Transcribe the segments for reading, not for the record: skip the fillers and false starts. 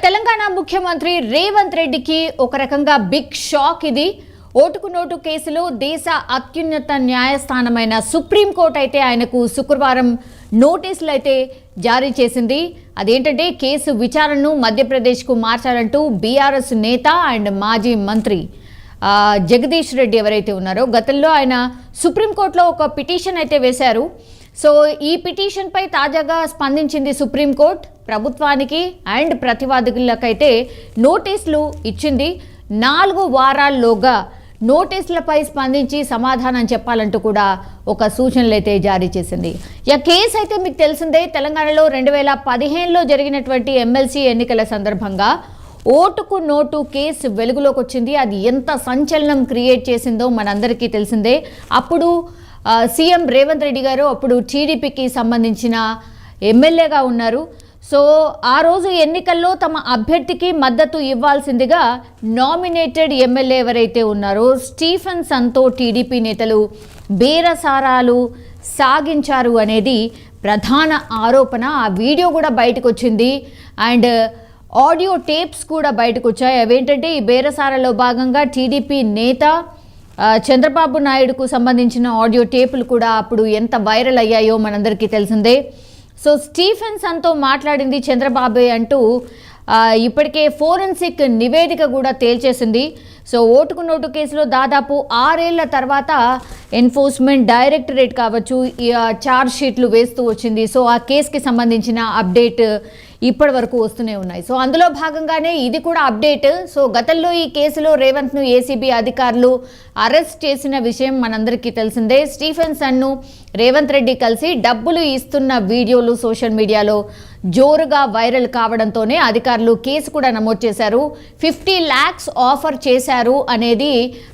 తెలంగాణ ముఖ్యమంత్రి రేవంత్ రెడ్డికి ఒక రకంగా బిగ్ షాక్ ఇది. ఓటుకు నోటు కేసులో దేశ అత్యున్నత న్యాయస్థానమైన సుప్రీంకోర్టు అయితే ఆయనకు శుక్రవారం నోటీసులు అయితే జారీ చేసింది. అదేంటంటే కేసు విచారణను మధ్యప్రదేశ్కు మార్చాలంటూ బీఆర్ఎస్ నేత అండ్ మాజీ మంత్రి జగదీష్ రెడ్డి ఎవరైతే ఉన్నారో గతంలో ఆయన సుప్రీంకోర్టులో ఒక పిటిషన్ అయితే వేశారు. సో ఈ పిటిషన్పై తాజాగా స్పందించింది సుప్రీంకోర్టు. ప్రభుత్వానికి అండ్ ప్రతివాదులకైతే నోటీసులు ఇచ్చింది. 4 వారాల్లోగా నోటీసులపై స్పందించి సమాధానం చెప్పాలంటూ కూడా ఒక సూచనలు అయితే జారీ చేసింది. కేసు అయితే మీకు తెలిసిందే, తెలంగాణలో 2015లో జరిగినటువంటి ఎమ్మెల్సీ ఎన్నికల సందర్భంగా ఓటుకు నోటు కేసు వెలుగులోకి వచ్చింది. అది ఎంత సంచలనం క్రియేట్ చేసిందో మనందరికీ తెలిసిందే. అప్పుడు సీఎం రేవంత్ రెడ్డి గారు అప్పుడు టీడీపీకి సంబంధించిన ఎమ్మెల్యేగా ఉన్నారు. సో ఆ రోజు ఎన్నికల్లో తమ అభ్యర్థికి మద్దతు ఇవ్వాల్సిందిగా నామినేటెడ్ ఎమ్మెల్యే ఎవరైతే ఉన్నారో స్టీఫెన్సన్తో టీడీపీ నేతలు బేరసారాలు సాగించారు అనేది ప్రధాన ఆరోపణ. ఆ వీడియో కూడా బయటకు వచ్చింది అండ్ ఆడియో టేప్స్ కూడా బయటకు వచ్చాయి. అవేంటంటే ఈ బేరసారాలో భాగంగా టీడీపీ నేత చంద్రబాబు నాయుడుకు సంబంధించిన ఆడియో టేపులు కూడా అప్పుడు ఎంత వైరల్ అయ్యాయో మనందరికీ తెలిసిందే. సో స్టీఫెన్సన్తో మాట్లాడింది చంద్రబాబే అంటూ ఇప్పటికే ఫోరెన్సిక్ నివేదిక కూడా తేల్చేసింది. సో ఓటుకు నోటు కేసులో దాదాపు 6 ఏళ్ల తర్వాత ఎన్ఫోర్స్మెంట్ డైరెక్టరేట్ కావచ్చు ఛార్జ్ షీట్లు వేస్తూ వచ్చింది. సో ఆ కేసుకి సంబంధించిన అప్డేట్ ఇప్పటి వరకు వస్తూనే ఉన్నాయి. సో అందులో భాగంగానే ఇది కూడా అప్డేట్. సో గతంలో ఈ కేసులో రేవంత్ను ఏసీబీ అధికారులు అరెస్ట్ చేసిన విషయం మనందరికీ తెలిసిందే. స్టీఫెన్సన్ను రేవంత్ రెడ్డి కలిసి డబ్బులు ఇస్తున్న వీడియోలు సోషల్ మీడియాలో జోరుగా వైరల్ కావడంతోనే అధికారులు కేసు కూడా నమోదు చేశారు. 50 lakhs ఆఫర్ చేశారు అనేది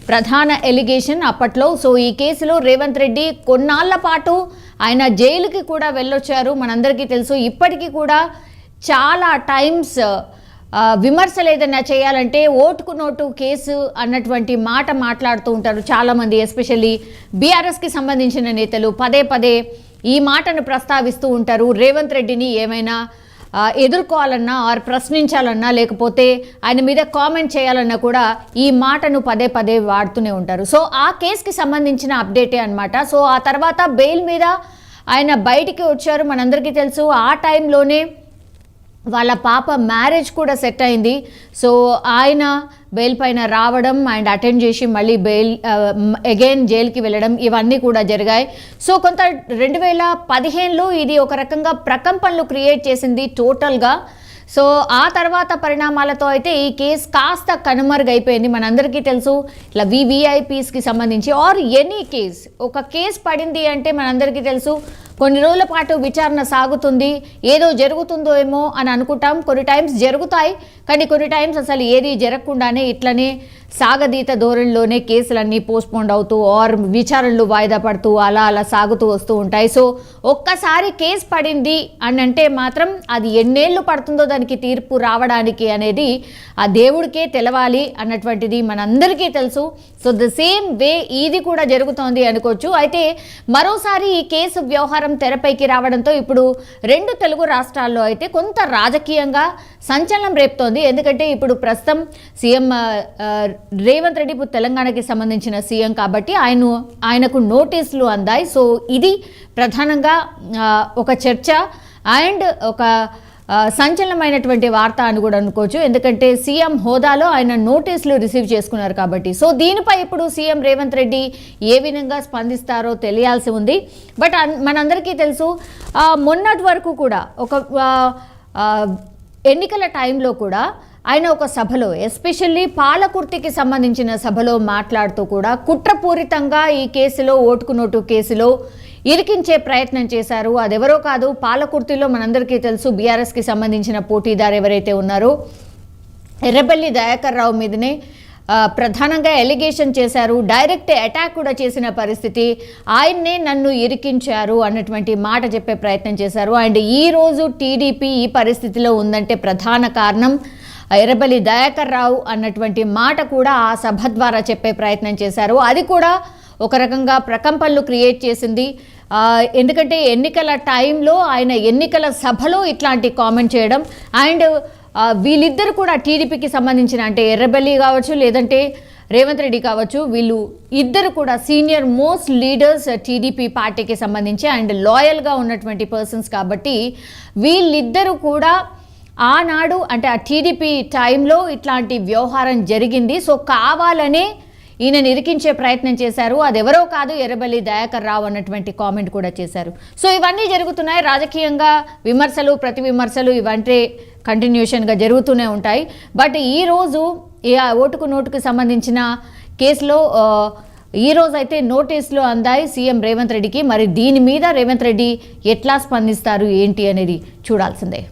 ప్రధాన ఎలిగేషన్ అప్పట్లో. సో ఈ కేసులో రేవంత్ రెడ్డి కొన్నాళ్ల పాటు ఆయన జైలుకి కూడా వెళ్ళొచ్చారు, మనందరికీ తెలుసు. ఇప్పటికీ కూడా చాలా టైమ్స్ విమర్శలు ఏదైనా చేయాలంటే ఓటుకు నోటు కేసు అన్నటువంటి మాట మాట్లాడుతూ ఉంటారు చాలామంది, ఎస్పెషల్లీ బీఆర్ఎస్కి సంబంధించిన నేతలు పదే పదే ఈ మాటను ప్రస్తావిస్తూ ఉంటారు. రేవంత్ రెడ్డిని ఏమైనా ఎదుర్కోవాలన్నా ఆర్ ప్రశ్నించాలన్నా లేకపోతే ఆయన మీద కామెంట్ చేయాలన్నా కూడా ఈ మాటను పదే పదే వాడుతూనే ఉంటారు. సో ఆ కేసుకి సంబంధించిన అప్డేటే అనమాట. సో ఆ తర్వాత బెయిల్ మీద ఆయన బయటికి వచ్చారు, మనందరికీ తెలుసు. ఆ టైంలోనే వాళ్ళ పాప మ్యారేజ్ కూడా సెట్ అయింది. సో ఆయన బెయిల్ పైన రావడం అండ్ అటెండ్ చేసి మళ్ళీ బెయిల్ అగైన్ జైలుకి వెళ్ళడం ఇవన్నీ కూడా జరిగాయి. సో కొంత 2015లో ఇది ఒక రకంగా ప్రకంపనలు క్రియేట్ చేసింది టోటల్గా. సో ఆ తర్వాత పరిణామాలతో అయితే ఈ కేసు కాస్త కనుమరుగైపోయింది. మనందరికీ తెలుసు ఇట్లా వివిఐపీస్కి సంబంధించి ఆర్ ఎనీ కేస్ ఒక కేసు పడింది అంటే మనందరికీ తెలుసు కొన్ని రోజుల పాటు విచారణ సాగుతుంది, ఏదో జరుగుతుందో ఏమో అని అనుకుంటాం. కొన్ని టైమ్స్ జరుగుతాయి, కానీ కొన్ని టైమ్స్ అసలు ఏది జరగకుండానే ఇట్లనే సాగదీత ధోరణిలోనే కేసులన్నీ పోస్ట్పోండ్ అవుతూ ఆర్ విచారణలు వాయిదా పడుతూ అలా సాగుతూ వస్తూ ఉంటాయి. సో ఒక్కసారి కేసు పడింది అని అంటే మాత్రం అది ఎన్నేళ్ళు పడుతుందో దానికి తీర్పు రావడానికి అనేది ఆ దేవుడికే తెలవాలి అన్నటువంటిది మనందరికీ తెలుసు. సో ద సేమ్ వే ఇది కూడా జరుగుతోంది అనుకోవచ్చు. అయితే మరోసారి ఈ కేసు వ్యవహారం తెరపైకి రావడంతో ఇప్పుడు 2 తెలుగు రాష్ట్రాల్లో అయితే కొంత రాజకీయంగా సంచలనం రేపుతోంది. ఎందుకంటే ఇప్పుడు ప్రస్తుతం సీఎం రేవంత్ రెడ్డి తెలంగాణకి సంబంధించిన సీఎం కాబట్టి ఆయనకు నోటీసులు అందాయి. సో ఇది ప్రధానంగా ఒక చర్చ అండ్ ఒక సంచలనమైనటువంటి వార్త అని కూడా అనుకోవచ్చు. ఎందుకంటే సీఎం హోదాలో ఆయన నోటీసులు రిసీవ్ చేసుకున్నారు కాబట్టి. సో దీనిపై ఇప్పుడు సీఎం రేవంత్ రెడ్డి ఏ విధంగా స్పందిస్తారో తెలియాల్సి ఉంది. బట్ మనందరికీ తెలుసు మొన్నటి వరకు కూడా ఒక ఎన్నికల టైంలో కూడా ఆయన ఒక సభలో ఎస్పెషల్లీ పాలకుర్తికి సంబంధించిన సభలో మాట్లాడుతూ కూడా కుట్రపూరితంగా ఈ కేసులో ఓటుకు నోటు కేసులో ఇరికించే ప్రయత్నం చేశారు. అదెవరో కాదు, పాలకుర్తిలో మనందరికీ తెలుసు బీఆర్ఎస్కి సంబంధించిన పోటీదారు ఎవరైతే ఉన్నారో ఎర్రబెల్లి దయాకర్ రావు మీదనే ప్రధానంగా ఎలిగేషన్ చేశారు. డైరెక్ట్ అటాక్ కూడా చేసిన పరిస్థితి, ఆయన్నే నన్ను ఇరికించారు అన్నటువంటి మాట చెప్పే ప్రయత్నం చేశారు. అండ్ ఈరోజు టీడీపీ ఈ పరిస్థితిలో ఉందంటే ప్రధాన కారణం ఎర్రబెల్లి దయాకర్ రావు అన్నటువంటి మాట కూడా ఆ సభ ద్వారా చెప్పే ప్రయత్నం చేశారు. అది కూడా ఒక రకంగా ప్రకంపనలు క్రియేట్ చేసింది. ఎందుకంటే ఎన్నికల టైంలో ఆయన ఎన్నికల సభలో ఇట్లాంటి కామెంట్ చేయడం అండ్ వీళ్ళిద్దరు కూడా టీడీపీకి సంబంధించిన అంటే ఎర్రబెల్లి కావచ్చు లేదంటే రేవంత్ రెడ్డి కావచ్చు, వీళ్ళు ఇద్దరు కూడా సీనియర్ మోస్ట్ లీడర్స్ టీడీపీ పార్టీకి సంబంధించి అండ్ లాయల్గా ఉన్నటువంటి పర్సన్స్ కాబట్టి వీళ్ళిద్దరూ కూడా ఆనాడు అంటే ఆ టీడీపీ టైంలో ఇట్లాంటి వ్యవహారం జరిగింది. సో కావాలనే ఈయన ఇరికించే ప్రయత్నం చేశారు, అదెవరో కాదు ఎర్రబెల్లి దయాకర్ రావు అన్నటువంటి కామెంట్ కూడా చేశారు. సో ఇవన్నీ జరుగుతున్నాయి. రాజకీయంగా విమర్శలు ప్రతి విమర్శలు ఇవంటే కంటిన్యూషన్గా జరుగుతూనే ఉంటాయి. బట్ ఈరోజు ఓటుకు నోటుకు సంబంధించిన కేసులో ఈరోజు అయితే నోటీసులు అందాయి సీఎం రేవంత్ రెడ్డికి. మరి దీని మీద రేవంత్ రెడ్డి ఎట్లా స్పందిస్తారు ఏంటి అనేది చూడాల్సిందే.